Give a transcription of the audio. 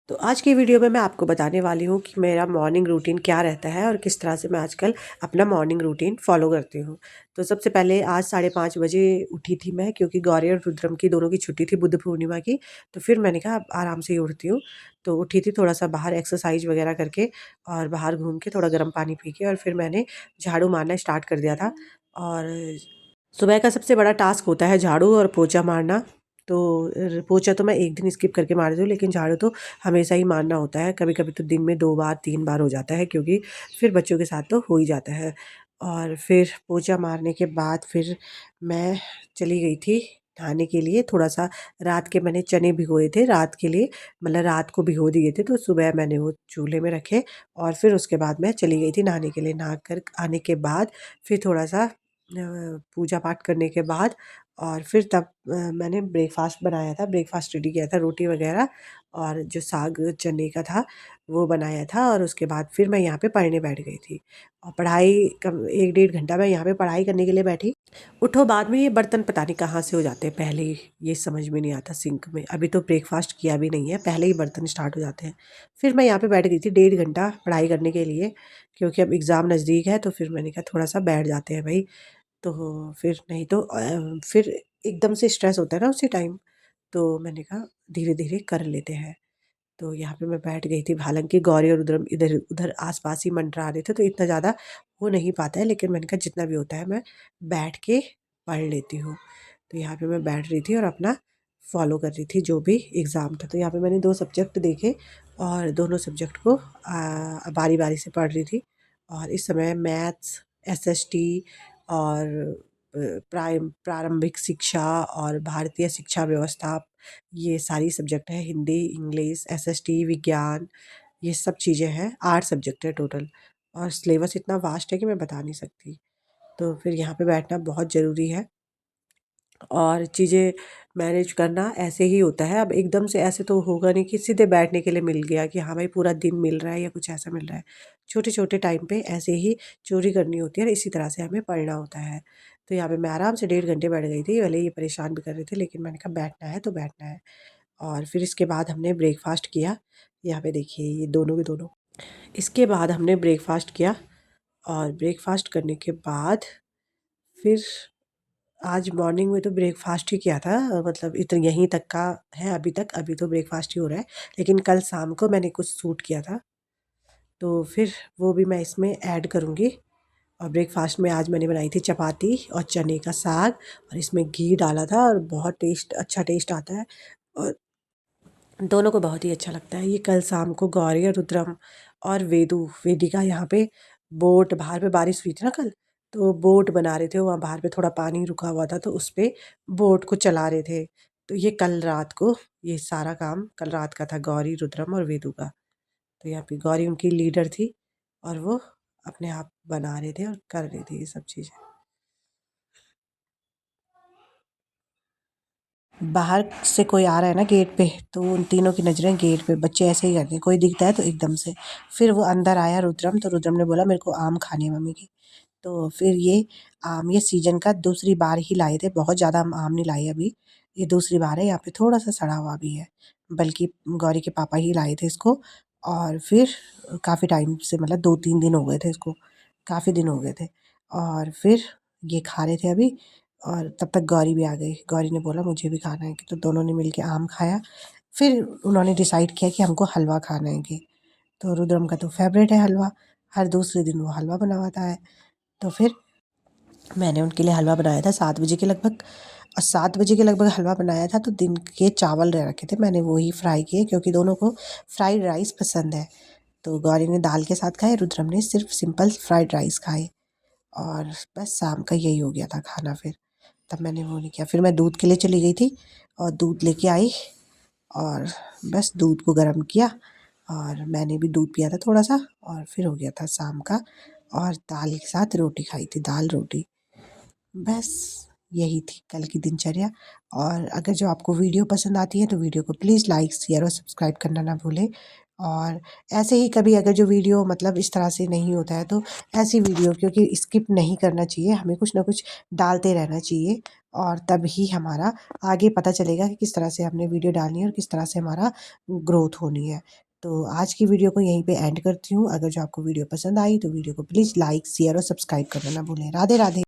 तो आज की वीडियो में मैं आपको बताने वाली हूँ कि मेरा मॉर्निंग रूटीन क्या रहता है और किस तरह से मैं आजकल अपना मॉर्निंग रूटीन फॉलो करती हूँ। तो सबसे पहले आज 5:30 बजे उठी थी मैं, क्योंकि गौरी और रुद्रम की दोनों की छुट्टी थी बुद्ध पूर्णिमा की। तो फिर मैंने कहा अब आराम से ही उठती हूँ। तो उठी थी थोड़ा-सा बाहर एक्सरसाइज़ वगैरह करके और बाहर घूम के थोड़ा गर्म पानी पी के और फिर मैंने झाड़ू मारना स्टार्ट कर दिया था। और सुबह का सबसे बड़ा टास्क होता है झाड़ू और पोछा मारना। तो पोछा तो मैं एक दिन स्किप करके मार देती हूँ, लेकिन झाड़ू तो हमेशा ही मारना होता है। कभी-कभी तो दिन में 2 बार 3 बार हो जाता है, क्योंकि फिर बच्चों के साथ तो हो ही जाता है। और फिर पोछा मारने के बाद फिर मैं चली गई थी नहाने के लिए। थोड़ा-सा रात के मैंने चने भिगोए थे रात के लिए, मतलब रात को भिगो दिए थे, तो सुबह मैंने वो चूल्हे में रखे और फिर उसके बाद मैं चली गई थी नहाने के लिए। नहा कर आने के बाद फिर थोड़ा-सा पूजा पाठ करने के बाद और फिर तब मैंने ब्रेकफ़ास्ट बनाया था, ब्रेकफ़ास्ट रेडी किया था, रोटी वग़ैरह और जो साग चने का था वो बनाया था। और उसके बाद फिर मैं यहाँ पे पढ़ने बैठ गई थी और पढ़ाई कम 1 डेढ़ घंटा मैं यहाँ पे पढ़ाई करने के लिए बैठी। उठो बाद में ये बर्तन पता नहीं कहाँ से हो जाते हैं पहले ही, ये समझ में नहीं आता सिंक में। अभी तो ब्रेकफ़ास्ट किया भी नहीं है, पहले ही बर्तन स्टार्ट हो जाते हैं। फिर मैं यहाँ पे बैठ गई थी 1.5 घंटा पढ़ाई करने के लिए, क्योंकि अब एग्ज़ाम नज़दीक है, तो फिर मैंने कहा थोड़ा-सा बैठ जाते हैं भई। तो फिर नहीं तो फिर एकदम से स्ट्रेस होता है ना उसी टाइम, तो मैंने कहा धीरे-धीरे कर लेते हैं। तो यहाँ पे मैं बैठ गई थी, हालाँकि गौरी और रुद्रम इधर-उधर आस-पास ही मंडरा रहे थे, तो इतना ज़्यादा हो नहीं पाता है, लेकिन मैंने कहा जितना भी होता है मैं बैठ के पढ़ लेती हूँ। तो यहाँ पे मैं बैठ रही थी और अपना फ़ॉलो कर रही थी जो भी एग्ज़ाम था। तो यहाँ पे मैंने 2 सब्जेक्ट देखे और दोनों सब्जेक्ट को बारी-बारी से पढ़ रही थी। और इस समय मैथ्स, एसएसटी और प्रारंभिक शिक्षा और भारतीय शिक्षा व्यवस्था, ये सारी सब्जेक्ट है। हिंदी, इंग्लिश, एसएसटी, विज्ञान, ये सब चीज़ें हैं। 8 सब्जेक्ट है टोटल और सिलेबस इतना वास्ट है कि मैं बता नहीं सकती। तो फिर यहाँ पे बैठना बहुत ज़रूरी है और चीज़ें मैनेज करना ऐसे ही होता है। अब एकदम से ऐसे तो होगा नहीं कि सीधे बैठने के लिए मिल गया कि हाँ भाई पूरा दिन मिल रहा है या कुछ ऐसा मिल रहा है। छोटे-छोटे टाइम पे ऐसे ही चोरी करनी होती है और इसी तरह से हमें पढ़ना होता है। तो यहाँ पे मैं आराम से 1.5 घंटे बैठ गई थी, भले ही ये परेशान भी कर रहे थे, लेकिन मैंने कहा बैठना है तो बैठना है। और फिर इसके बाद हमने ब्रेकफ़ास्ट किया। यहाँ पे देखिए ये दोनों के दोनों। इसके बाद हमने ब्रेकफ़ास्ट किया और ब्रेकफ़ास्ट करने के बाद फिर आज मॉर्निंग में तो ब्रेकफ़ास्ट ही किया था, मतलब यहीं तक का है अभी तक, अभी तो ब्रेकफ़ास्ट ही हो रहा है। लेकिन कल शाम को मैंने कुछ शूट किया था, तो फिर वो भी मैं इसमें ऐड करूँगी। और ब्रेकफ़ास्ट में आज मैंने बनाई थी चपाती और चने का साग और इसमें घी डाला था और बहुत अच्छा टेस्ट आता है और दोनों को बहुत ही अच्छा लगता है। ये कल शाम को गौरी और रुद्रम और वेदिका यहाँ पे बोट, बाहर पे बारिश हुई थी ना कल, तो बोट बना रहे थे, वहाँ बाहर पे थोड़ा पानी रुका हुआ था, तो उस पे बोट को चला रहे थे। तो ये कल रात को, ये सारा काम कल रात का था, गौरी, रुद्रम और वेदु का। तो यहाँ पे गौरी उनकी लीडर थी और वो अपने आप बना रहे थे और कर रही थी ये सब चीज़ें। बाहर से कोई आ रहा है ना गेट पे, तो उन तीनों की नज़रें गेट पे, बच्चे ऐसे ही करते हैं, कोई दिखता है तो एकदम से। फिर वो अंदर आया रुद्रम, तो रुद्रम ने बोला मेरे को आम खाने हैं मम्मी की। तो फिर ये आम ये सीज़न का दूसरी बार ही लाए थे, बहुत ज़्यादा हम आम नहीं लाए अभी, ये दूसरी बार है। यहाँ पे थोड़ा-सा सड़ा हुआ भी है, बल्कि गौरी के पापा ही लाए थे इसको। और फिर काफ़ी टाइम से, मतलब 2-3 दिन हो गए थे इसको, काफ़ी दिन हो गए थे। और फिर ये खा रहे थे अभी और तब तक गौरी भी आ गई। गौरी ने बोला मुझे भी खाना है, कि तो दोनों ने मिलके आम खाया। फिर उन्होंने डिसाइड किया कि हमको हलवा खाना है कि, तो रुद्रम का तो फ़ेवरेट है हलवा, हर दूसरे दिन वो हलवा बनवाता है। तो फिर मैंने उनके लिए हलवा बनाया था 7 बजे के लगभग, और 7 बजे के लगभग हलवा बनाया था, तो दिन के चावल रखे थे मैंने, वो ही फ्राई किए, क्योंकि दोनों को फ्राइड राइस पसंद है। तो गौरी ने दाल के साथ खाए, रुद्रम ने सिर्फ सिंपल फ्राइड राइस खाए। और बस शाम का यही हो गया था खाना फिर। तब मैंने वो नहीं किया, फिर मैं दूध के लिए चली गई थी और दूध लेके आई और बस दूध को गर्म किया और मैंने भी दूध पिया था थोड़ा-सा और फिर हो गया था शाम का। और दाल के साथ रोटी खाई थी, दाल रोटी। बस यही थी कल की दिनचर्या। और अगर जो आपको वीडियो पसंद आती है तो वीडियो को प्लीज़ लाइक, शेयर और सब्सक्राइब करना ना भूलें। और ऐसे ही कभी अगर जो वीडियो मतलब इस तरह से नहीं होता है तो ऐसी वीडियो, क्योंकि स्किप नहीं करना चाहिए, हमें कुछ ना कुछ डालते रहना चाहिए और तभी हमारा आगे पता चलेगा कि किस तरह से हमने वीडियो डालनी है और किस तरह से हमारा ग्रोथ होनी है। तो आज की वीडियो को यहीं पे एंड करती हूँ। अगर जो आपको वीडियो पसंद आई तो वीडियो को प्लीज़ लाइक, शेयर और सब्सक्राइब करना ना भूलें। राधे राधे।